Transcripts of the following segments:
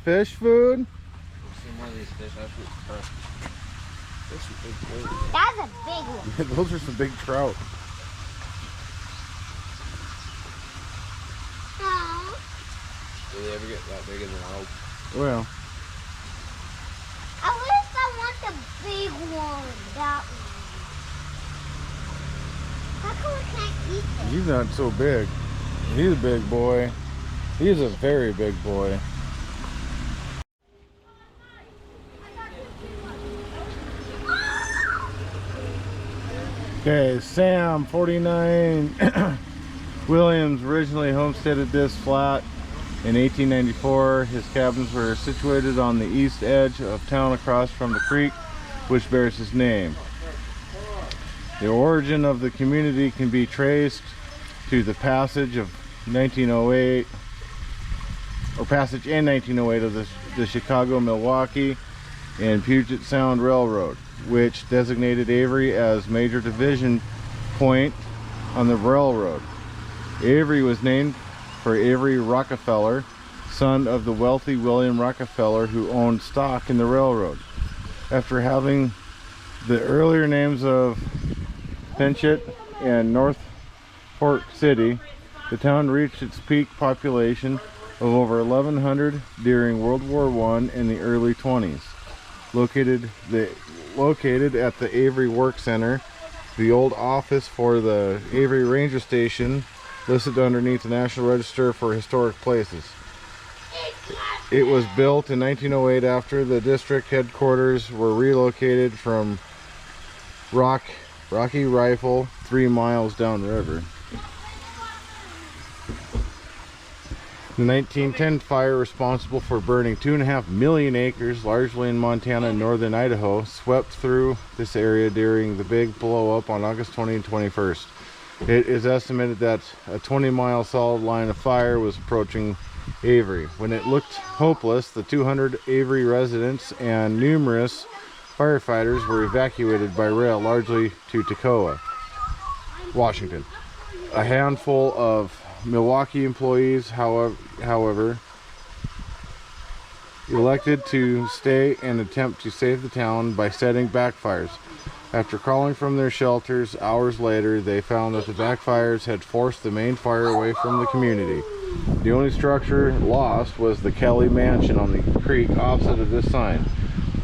fish food? Seen one of these fish. There's some big fish. That's a big one. Those are some big trout. Aww. Do they ever get that big in the wild? Well, At least I want the big one. That one. How come we can't eat it? he's not so big. He's a big boy. He's a very big boy. Okay, Sam, 49 Williams, originally homesteaded this flat in 1894. His cabins were situated on the east edge of town across from the creek, which bears his name. The origin of the community can be traced to the passage of 1908, or passage in 1908 of the Chicago, Milwaukee, and Puget Sound Railroad, which designated Avery as major division point on the railroad. Avery was named for Avery Rockefeller, son of the wealthy William Rockefeller, who owned stock in the railroad. After having the earlier names of Penchit and North Fork City, the town reached its peak population of over 1,100 during World War I in the early 20s. Located at the Avery Work Center, the old office for the Avery Ranger Station, listed underneath the National Register for Historic Places. It was built in 1908 after the district headquarters were relocated from Rocky Rifle 3 miles downriver. The 1910 fire, responsible for burning 2.5 million acres, largely in Montana and northern Idaho, swept through this area during the big blow-up on August 20 and 21st. It is estimated that a 20-mile solid line of fire was approaching Avery. When it looked hopeless, the 200 Avery residents and numerous firefighters were evacuated by rail, largely to Toccoa, Washington. A handful of Milwaukee employees, however, elected to stay and attempt to save the town by setting backfires. After crawling from their shelters hours later, they found that the backfires had forced the main fire away from the community. The only structure lost was the Kelly Mansion on the creek opposite of this sign.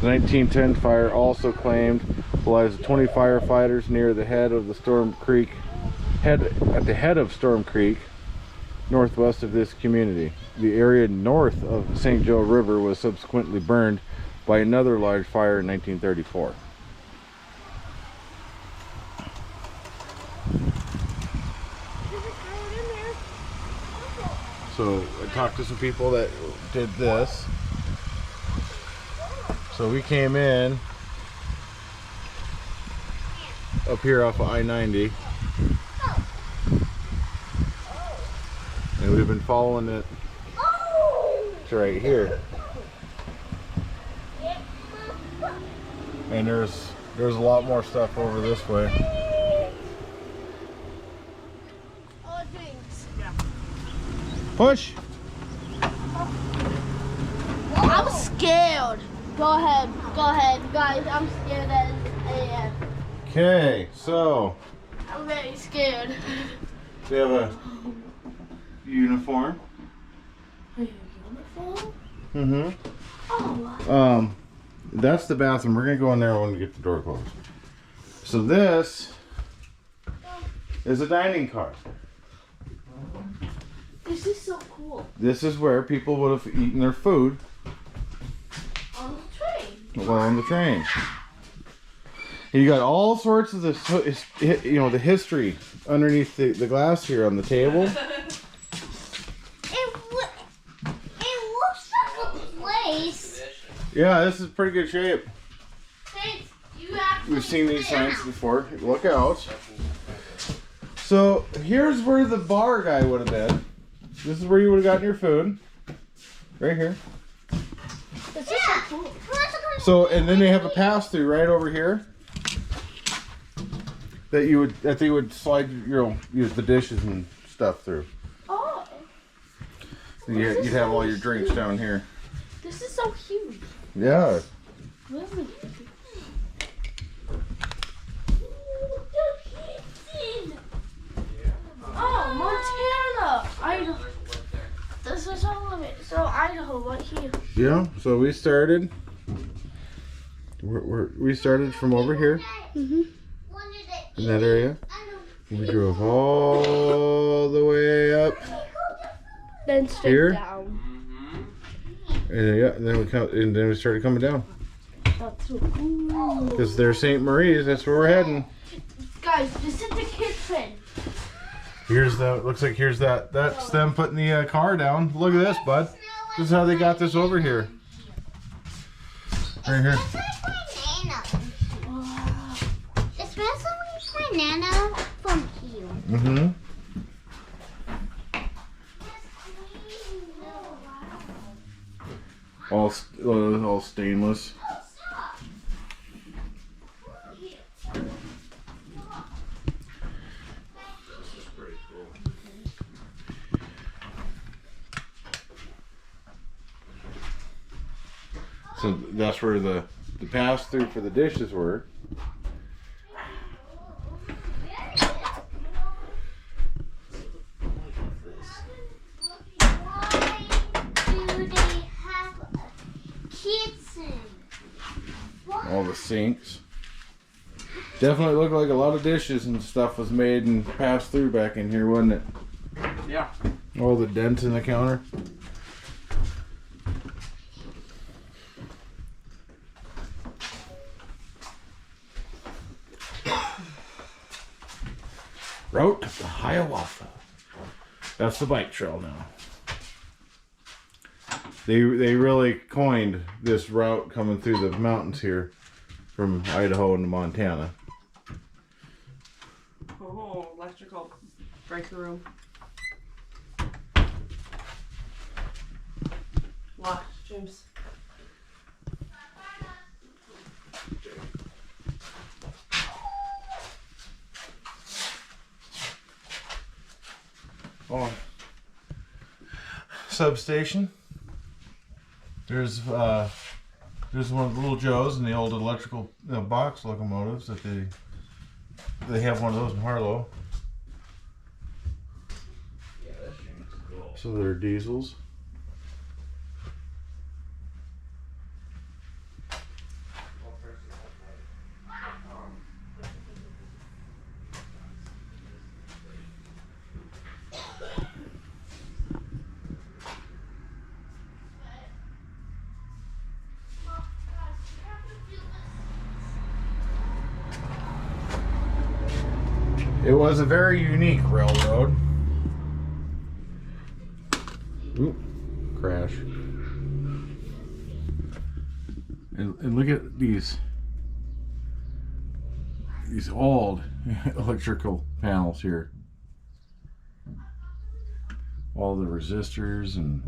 The 1910 fire also claimed the lives of 20 firefighters near the head of the Storm Creek, at the head of Storm Creek, northwest of this community. The area north of St. Joe River was subsequently burned by another large fire in 1934. So I talked to some people that did this. So we came in up here off of I-90. And we've been following it to right here. And there's a lot more stuff over this way. Oh, thanks. Push! I'm scared. Go ahead, guys. I'm scared as I am. Okay, so I'm very scared. we have a uniform. Are you uniform? Mm-hmm. Oh. That's the bathroom. We're gonna go in there when we get the door closed. So this is a dining car. This is so cool. This is where people would have eaten their food On the train. while on the train. And you got all sorts of this, you know, the history underneath the glass here on the table. It looks like a place. Yeah, this is pretty good shape. Thanks. You actually We've seen these put it signs out. before. Look out. So here's where the bar guy would have been. This is where you would have gotten your food. Right here. This is so cool. So, and then they have a pass through right over here that they would slide, you know, use the dishes and stuff through. Oh. So you'd have all your drinks down here. This is so huge. Yeah. Really? Oh, Montana! Idaho. This is all of it. So Idaho, right here. Yeah. So we started. We started from over here Mhm. in that area. We drove all the way up, Then straight Here? down. and then we started coming down. That's so cool. Because there's St. Marie's. That's where we're heading. Guys, this is the kitchen. Here's looks like here's that's them putting the car down. Look at this, bud. This is how they got this over here. Right here. It smells like banana from here. Mm-hmm. All stainless. So that's where the pass through for the dishes were. All the sinks. Definitely looked like a lot of dishes and stuff was made and passed through back in here, wasn't it? Yeah. All the dents in the counter. Route to Hiawatha. That's the bike trail now. They really coined this route coming through the mountains here from Idaho into Montana. Oh, electrical breaker room. Locked, James. Oh. Substation. There's one of the little Joes in the old electrical box locomotives that they have one of those in Harlow. So they're diesels. It was a very unique railroad. Oop, crash. And look at these old electrical panels here. All the resistors and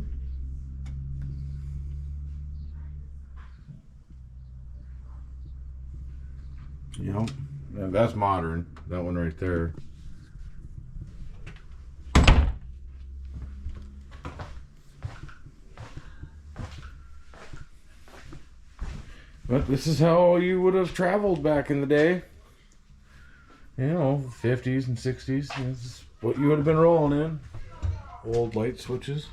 and that's modern. That one right there. But this is how you would have traveled back in the day. 50s and 60s. This is what you would have been rolling in. Old light switches.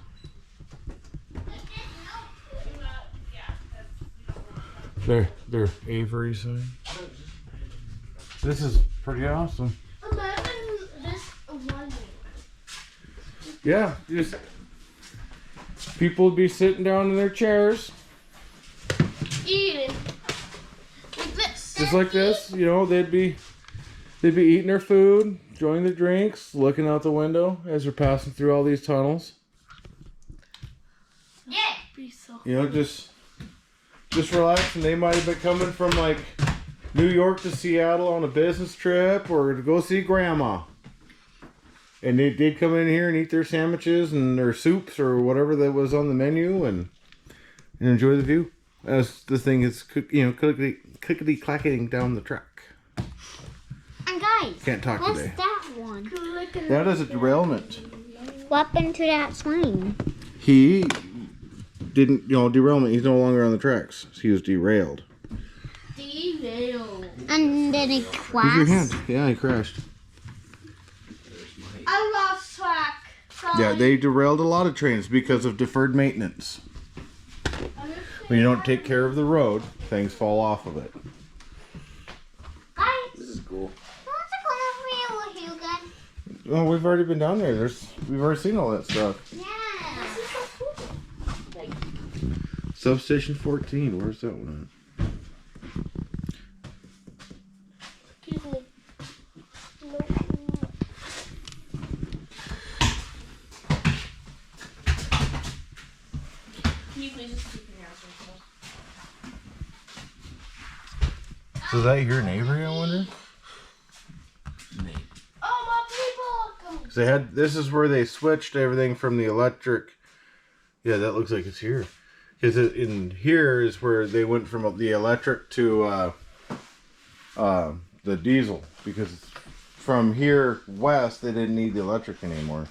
They're Avery sign. This is pretty awesome. Imagine this one. Yeah, just people would be sitting down in their chairs. Eating. Like this. Just like this, they'd be eating their food, enjoying their drinks, looking out the window as they're passing through all these tunnels. Yeah. Be so. Just relaxing. They might have been coming from like New York to Seattle on a business trip or to go see grandma. And they did come in here and eat their sandwiches and their soups or whatever that was on the menu and enjoy the view as the thing is, clickety clacking down the track. And guys, Can't talk what's today. that one? That is a derailment. What happened to that sign? He didn't, derailment. He's no longer on the tracks. He was derailed. Derailed. And then it Use your crashed. hand. Yeah, he crashed. I lost track. Sorry. Yeah, they derailed a lot of trains because of deferred maintenance. When you don't take care of the road, things fall off of it. Guys, This is cool. what's it going over here with you again? Well, we've already been down there. We've already seen all that stuff. Yeah. Substation 14. Where's that one Excuse me. Can you please just keep your hands to yourself? at? So is that here in Avery, I wonder? Oh, my people. They had. This is where they switched everything from the electric. Yeah, that looks like it's here. Because in here is where they went from the electric to the diesel. Because from here west, they didn't need the electric anymore.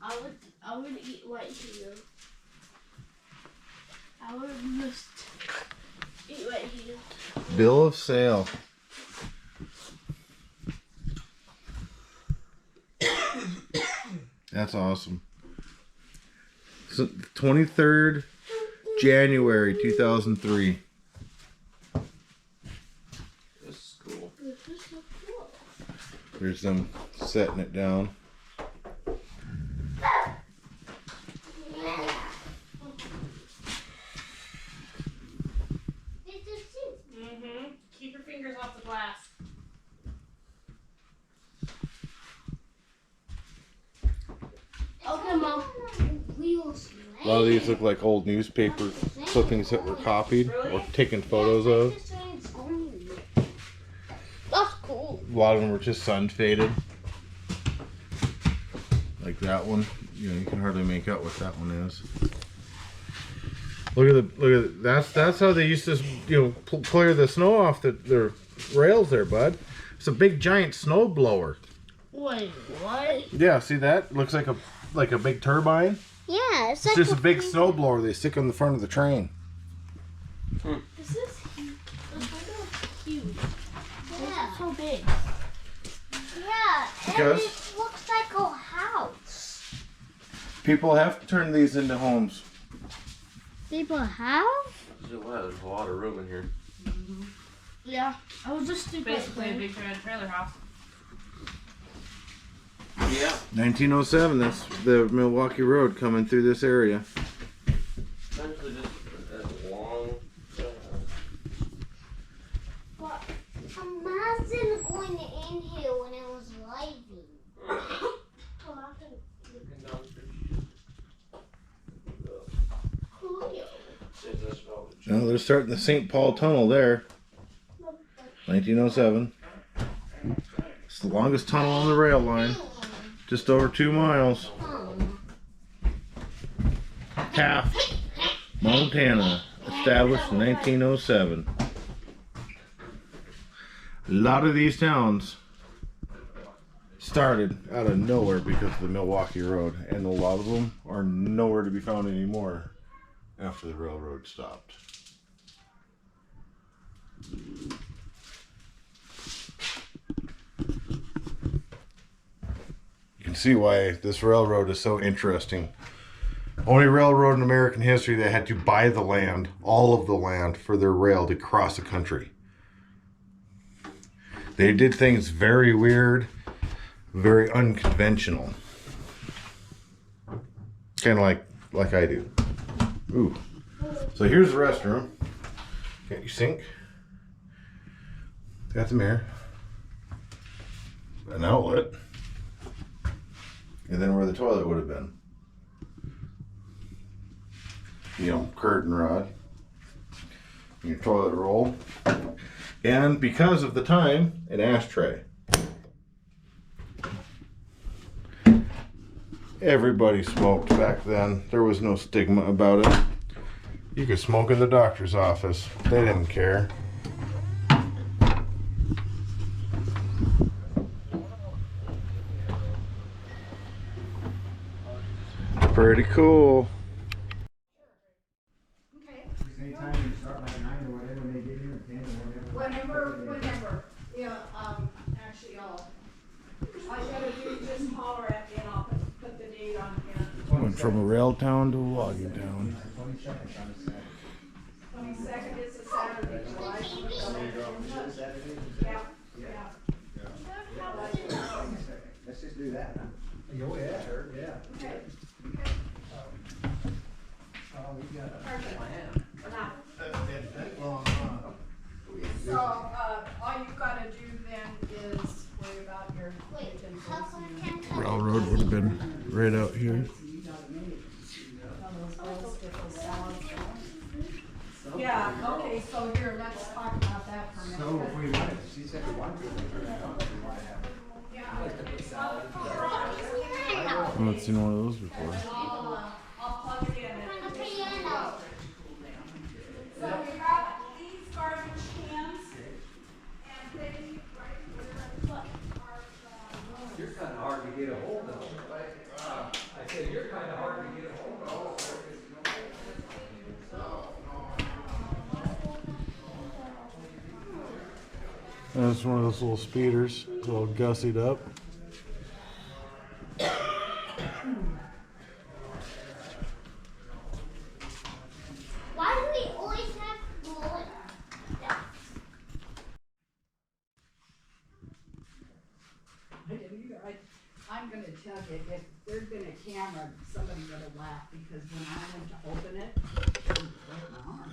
I would eat right here. I would just eat right here. Bill of sale. That's awesome. So 23rd January 2003. This is cool. This is so cool. There's them setting it down. Mm-hmm. Keep your fingers off the glass. Okay, Mom. A lot of these look like old newspaper clippings that were copied or taken photos of. That's cool. A lot of them were just sun faded. Like that one. You can hardly make out what that one is. Look at that's how they used to clear the snow off the rails there, bud. It's a big giant snow blower. Wait, what? Yeah, see that? Looks like a big turbine. Yeah, it's It's like just a big snow blower they stick on the front of the train. This is huge. This window is huge. Yeah. It's so big. Yeah, and Because- it looks like a house. People have to turn these into homes. People have? There's a lot of room in here. Yeah. I was just stupid. Basically a big trailer house. Yeah. 1907, that's the Milwaukee Road coming through this area. Essentially just a long. But imagine going in here when it was lightning. No, they're starting the St. Paul Tunnel there. 1907. It's the longest tunnel on the rail line. Just over 2 miles. Taft, Montana. Established in 1907. A lot of these towns started out of nowhere because of the Milwaukee Road. And a lot of them are nowhere to be found anymore after the railroad stopped. You can see why this railroad is so interesting. Only railroad in American history that had to buy the land, all of the land, for their rail to cross the country. They did things very weird, very unconventional. Kind of like I do. Ooh. So here's the restroom. Got your sink. Got the mirror. An outlet. And then where the toilet would have been. Curtain rod. Your toilet roll. And because of the time, an ashtray. Everybody smoked back then. There was no stigma about it. You could smoke in the doctor's office. They didn't care. Pretty cool. Whenever. Yeah, actually, all I gotta do is just holler at me and I'll put the date on here. Went from a rail town to a logging town. 22nd is a Saturday, July 22nd. Yeah, yeah. Let's just do that, huh? Oh, yeah, sure, yeah. Okay. Oh, we got a Perfect. plan. Now, That didn't take long, huh? so, all you've gotta do then is worry about your utensils. Railroad would have been right out here. Yeah, okay, so here, let's talk about that for a minute. So if we wanted, she said we wanted to turn it on, we might have. I've not seen one of those before. I'll plug it in. A piano. So we have these garbage cans and they right where You're kind of hard to get a hold of. I said, you're kind of hard to get a hold of. That's one of those little speeders. It's all gussied up. Why do we always have bullet stuff? I didn't either. I'm gonna tell you, if there'd been a camera, somebody would have laughed, because when I went to open it, it broke my arm.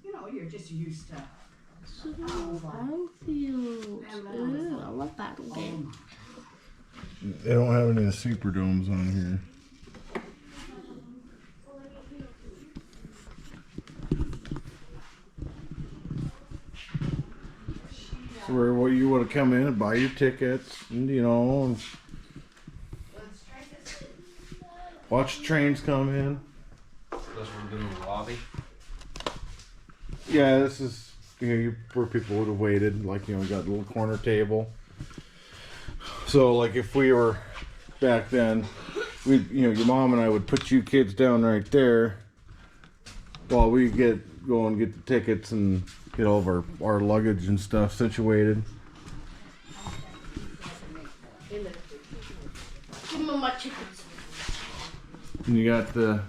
You know, you're just used to, Battlefield. Ooh, I love battle game. They don't have any super domes on here. So where you would have come in and buy your tickets, and you know, and watch the trains come in. This one doing the lobby. Yeah, this is where people would have waited. Like, you know, we got a little corner table. So like if we were back then, we, you know, your mom and I would put you kids down right there while we go and get the tickets and get all of our luggage and stuff situated. Give me my chickens. And you got the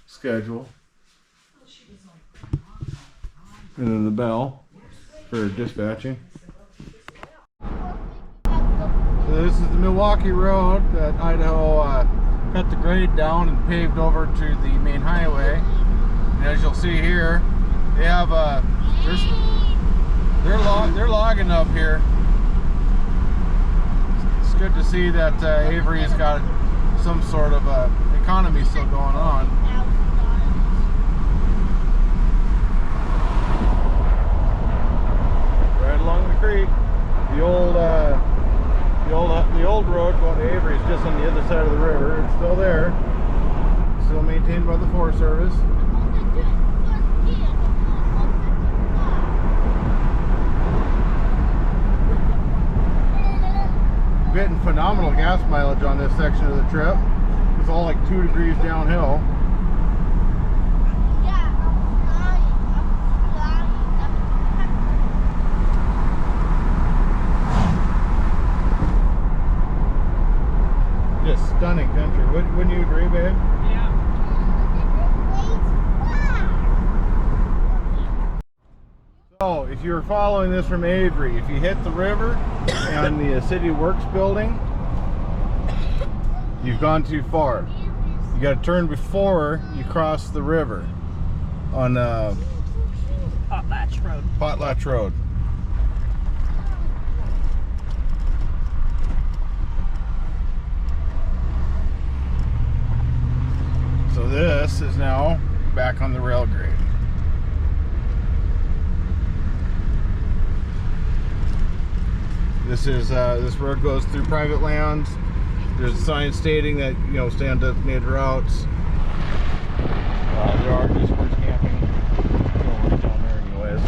schedule. And then the bell for dispatching. So this is the Milwaukee Road that Idaho cut the grade down and paved over to the main highway. And as you'll see here, they have they're logging up here. It's good to see that Avery's got some sort of economy still going on. Right along the creek, the old road going to Avery is just on the other side of the river. It's still there, still maintained by the Forest Service. Getting phenomenal gas mileage on this section of the trip. It's all like 2 degrees downhill. Just stunning country. Wouldn't you agree, babe? Yeah. So, if you were following this from Avery, if you hit the river and the City Works building, you've gone too far. You got to turn before you cross the river on Potlatch Road. Potlatch Road. So this is now back on the rail grade. This road goes through private lands. There's a sign stating that, you know, stay on designated routes. There are new sports camping going down there anyways.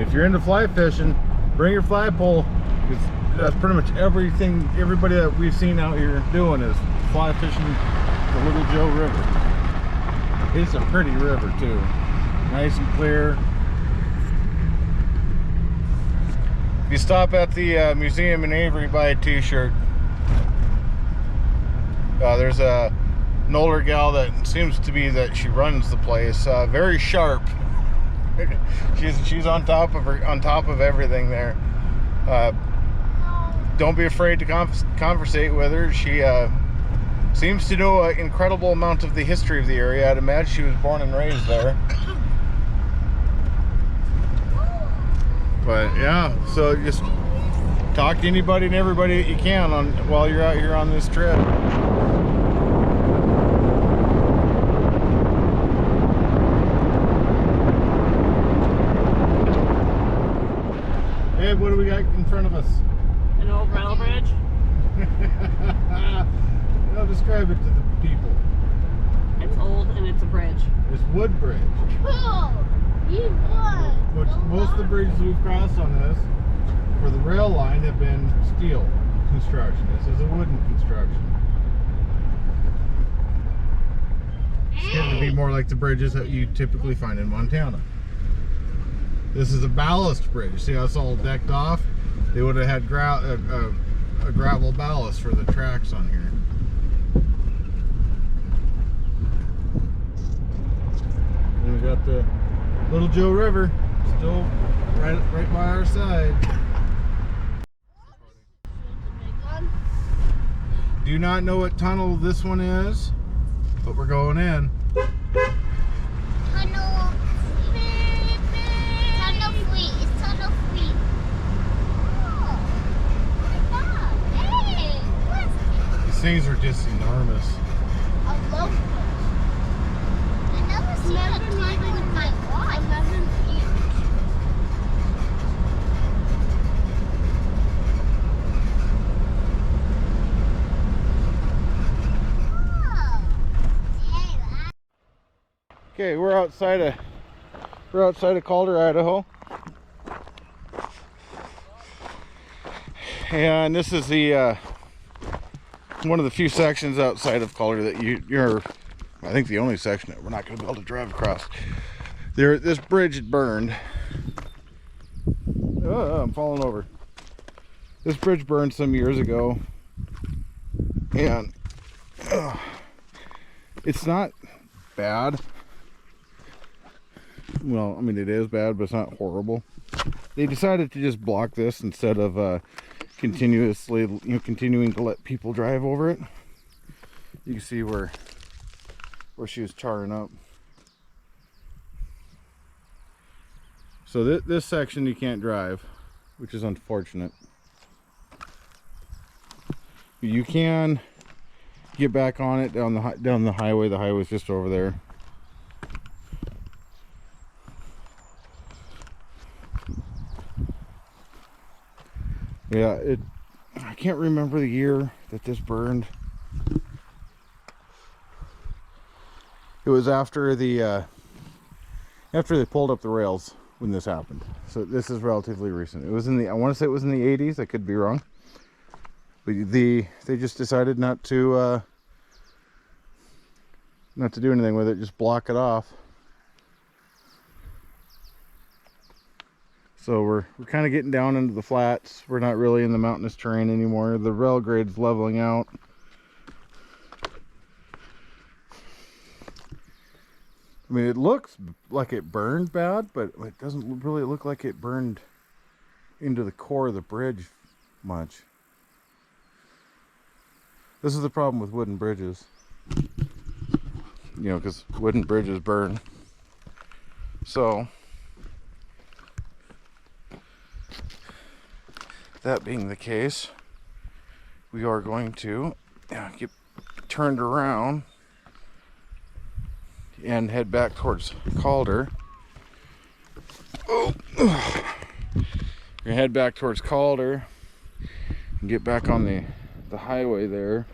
If you're into fly fishing, bring your flagpole, because that's pretty much everything everybody that we've seen out here doing is fly fishing the Little Joe River. It's a pretty river too, nice and clear. If you stop at the museum in Avery, buy a t-shirt. There's an older gal that seems to be that she runs the place. Very sharp. she's on top of everything there. Don't be afraid to conversate with her. She seems to know an incredible amount of the history of the area. I'd imagine she was born and raised there. But yeah, so just talk to anybody and everybody that you can while you're out here on this trip. Hey, what do we got in front of us? An old rail bridge. I'll describe it to the people. It's old and it's a bridge. It's wood bridge. Cool. You won. Which most of the bridges we've crossed on this for the rail line have been steel construction. This is a wooden construction. It's getting to be more like the bridges that you typically find in Montana. This is a ballast bridge. See how it's all decked off? They would have had a gravel ballast for the tracks on here. And we got the Little Joe River still right by our side. Do not know what tunnel this one is, but we're going in. Tunnel free. It's tunnel free. Oh my god. Hey, what's These things are just enormous. I love this. I never seen a tunnel in my life. 11 feet. Okay, we're outside of Calder, Idaho. And this is the one of the few sections outside of Calder that you're I think the only section that we're not going to be able to drive across. This bridge had burned. Oh, I'm falling over. This bridge burned some years ago, and it's not bad. Well, I mean, it is bad, but it's not horrible. They decided to just block this instead of continuing to let people drive over it. You can see where she was charring up. So this section you can't drive, which is unfortunate. You can get back on it down the highway. The highway's just over there. Yeah, I can't remember the year that this burned. It was after they pulled up the rails when this happened. So this is relatively recent. It was I want to say it was in the 80s. I could be wrong. But they just decided not to do anything with it, just block it off. So we're kind of getting down into the flats. We're not really in the mountainous terrain anymore. The rail grade's leveling out. I mean, it looks like it burned bad, but it doesn't really look like it burned into the core of the bridge much. This is the problem with wooden bridges. You know, because wooden bridges burn. So, that being the case, we are going to get turned around and head back towards Calder. We're gonna head back towards Calder and get back on the highway there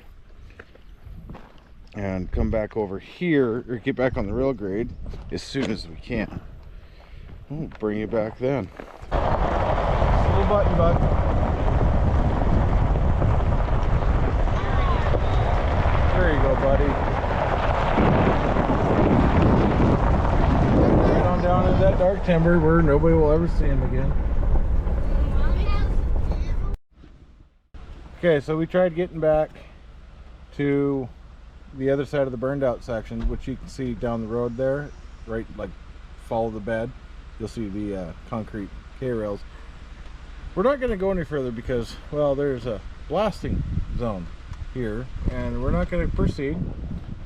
and come back over here, or get back on the rail grade as soon as we can. We'll bring you back then. Little button, bud. There you go, buddy. Right on down into that dark timber where nobody will ever see him again. Okay, so we tried getting back to the other side of the burned out section, which you can see down the road there, right, like follow the bed. You'll see the concrete K-rails. We're not going to go any further because, well, there's a blasting zone here, and we're not going to proceed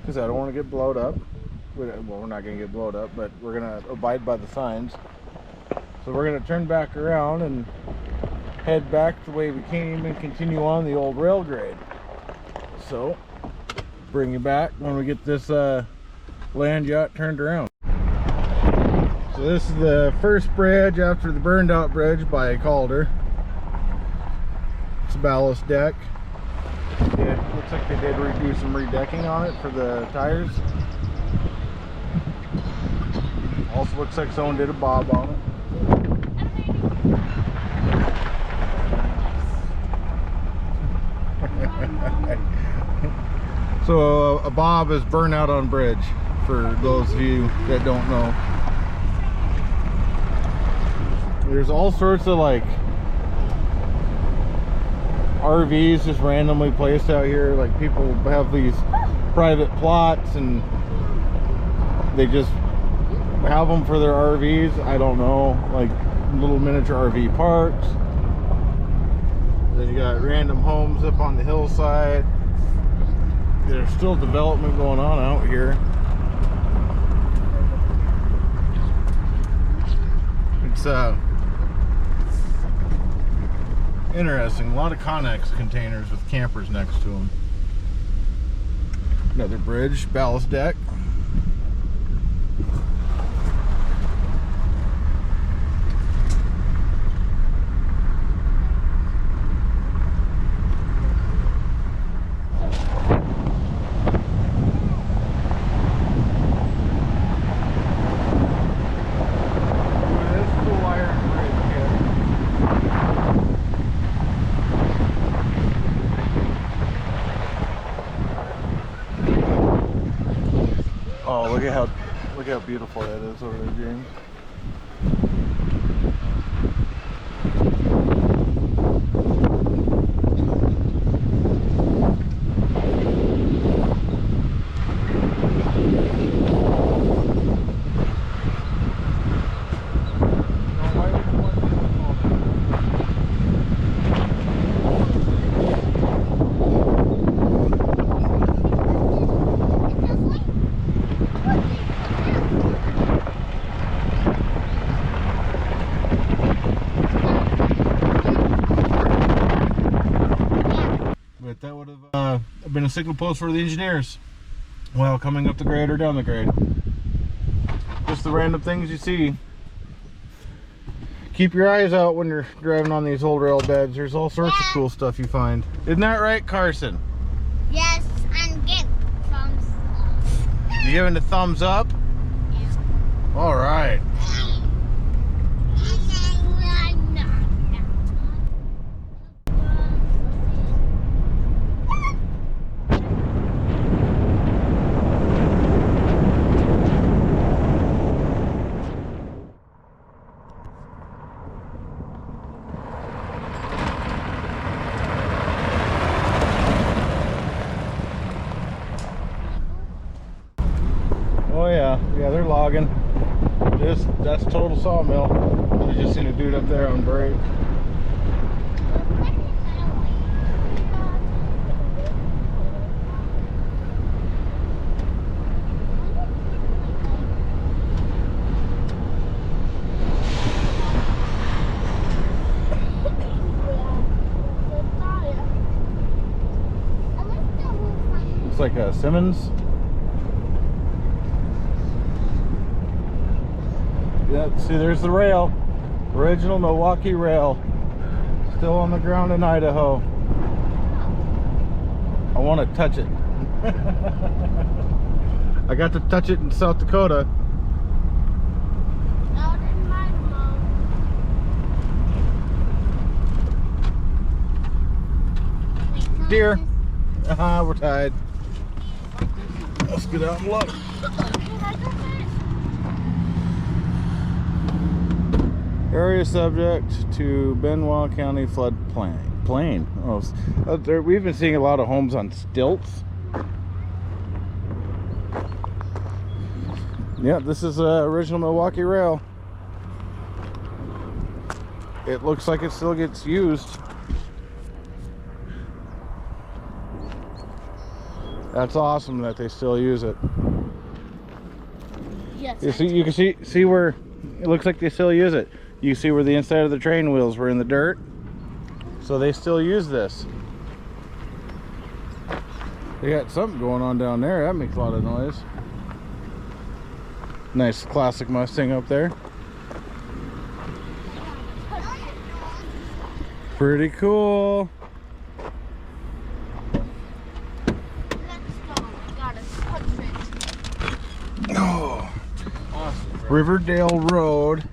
because I don't want to get blowed up. Well, we're not going to get blowed up, but we're going to abide by the signs. So we're going to turn back around and head back the way we came and continue on the old rail grade. So bring you back when we get this land yacht turned around. So this is the first bridge after the burned out bridge by Calder. It's a ballast deck. It looks like they did do some redecking on it for the tires. Also looks like someone did a bob on it. So a bob is burnout on bridge, for those of you that don't know. There's all sorts of like RVs just randomly placed out here. Like people have these private plots and they just have them for their RVs. I don't know, like little miniature RV parks. Then you got random homes up on the hillside. There's still development going on out here. It's interesting. A lot of Connex containers with campers next to them. Another bridge, ballast deck. Oh, look how beautiful that is over there, James. But that would have been a signal post for the engineers while coming up the grade or down the grade. Just the random things you see. Keep your eyes out when you're driving on these old rail beds. There's all sorts of cool stuff you find. Isn't that right, Carson? Yes, and get thumbs up. You giving a thumbs up? Yeah. All right. Oh yeah, they're logging. That's total sawmill. I just seen a dude up there on break. Looks like a Simmons. Yeah, see, there's the rail. Original Milwaukee rail. Still on the ground in Idaho. I want to touch it. I got to touch it in South Dakota. Not in my mouth. Deer. We're tied. Let's get out and look. Area subject to Benoit County flood plain. Oh, we've been seeing a lot of homes on stilts. Yeah, this is original Milwaukee rail. It looks like it still gets used. That's awesome that they still use it. Yes. You can see where it looks like they still use it. You can see where the inside of the train wheels were in the dirt. So they still use this. They got something going on down there. That makes a lot of noise. Nice classic Mustang up there. Pretty cool. Oh, Riverdale Road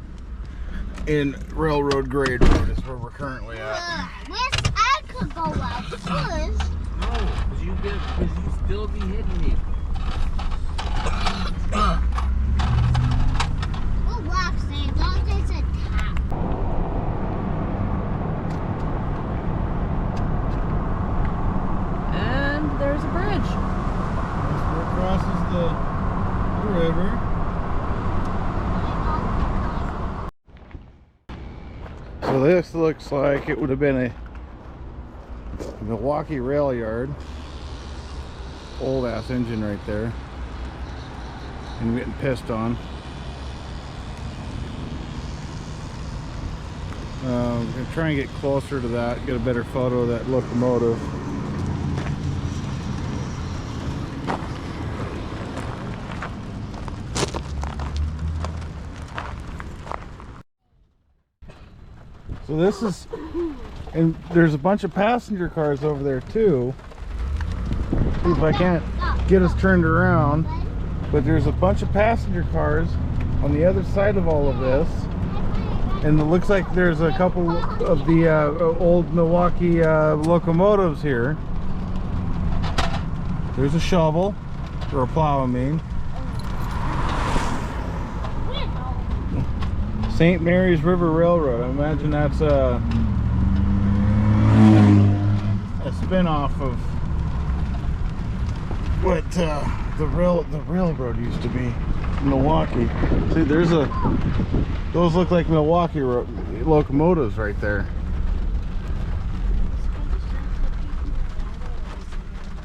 in Railroad Grade Road is where we're currently at. This I could go out first. No, because you still be hitting me. We'll walk, Sam. Don't get a tap. And there's a bridge. That's where it crosses the river. So this looks like it would have been a Milwaukee rail yard. Old ass engine right there. And getting pissed on. I'm going to try and get closer to that, get a better photo of that locomotive. So this is, and there's a bunch of passenger cars over there too. See if I can't get us turned around. But there's a bunch of passenger cars on the other side of all of this. And it looks like there's a couple of the old Milwaukee locomotives here. There's a shovel, or a plow I mean. St. Mary's River Railroad. I imagine that's a spin-off of what the railroad used to be in Milwaukee. See, those look like Milwaukee locomotives right there.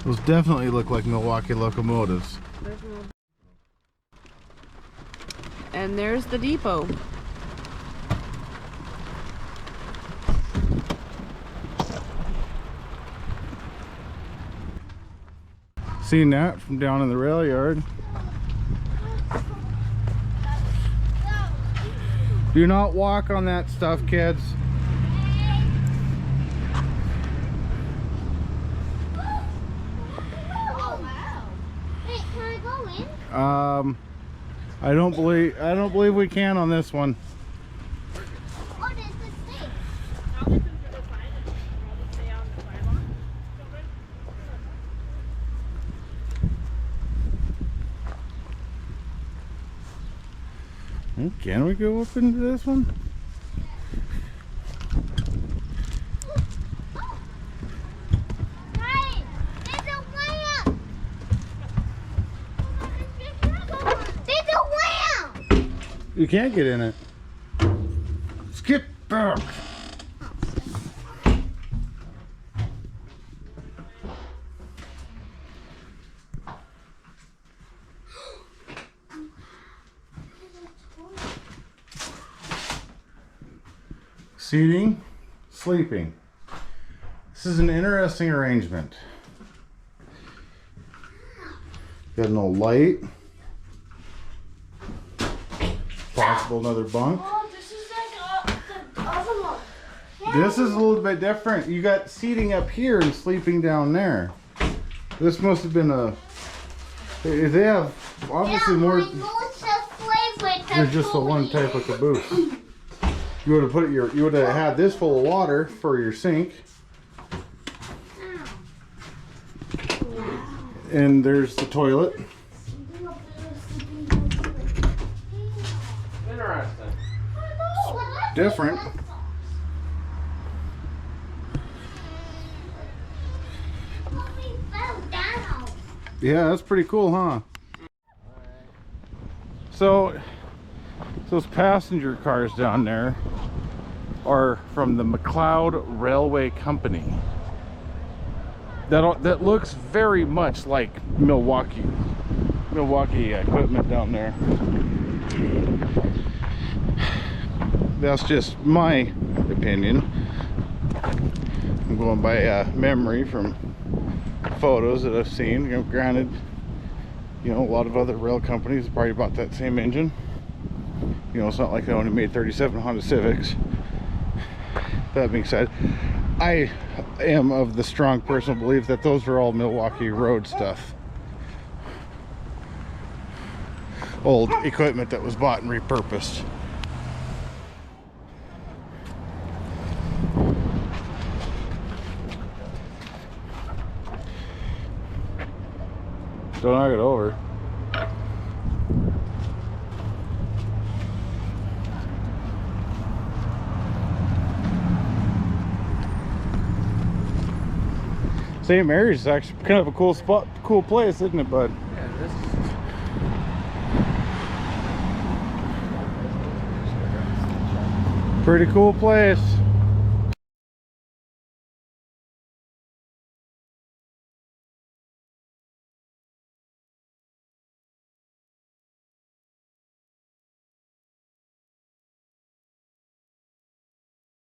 Those definitely look like Milwaukee locomotives. And there's the depot. Seen that from down in the rail yard. Do not walk on that stuff, kids. Wait, can I go in? I don't believe we can on this one. What is this thing? Can we go up into this one? Right, there's a lamp. There's a lamp. You can't get in it. Skip back. Seating, sleeping. This is an interesting arrangement. Got an old light. Possible another bunk. Oh, this is like the other one. This is a little bit different. You got seating up here and sleeping down there. This must have been a. They have obviously more. There's just the one type of caboose. You would have put you would have had this full of water for your sink. And there's the toilet. different. Mommy fell down. Yeah, that's pretty cool, huh? So those passenger cars down there are from the McLeod Railway Company. That looks very much like Milwaukee equipment down there. That's just my opinion. I'm going by memory from photos that I've seen. You know, granted, you know, a lot of other rail companies probably bought that same engine. You know, it's not like they only made 37 Honda Civics. That being said, I am of the strong personal belief that those are all Milwaukee road stuff. Old equipment that was bought and repurposed. Don't knock it over. St. Mary's is actually kind of a cool spot, cool place, isn't it, bud? Yeah, this is. Pretty cool place.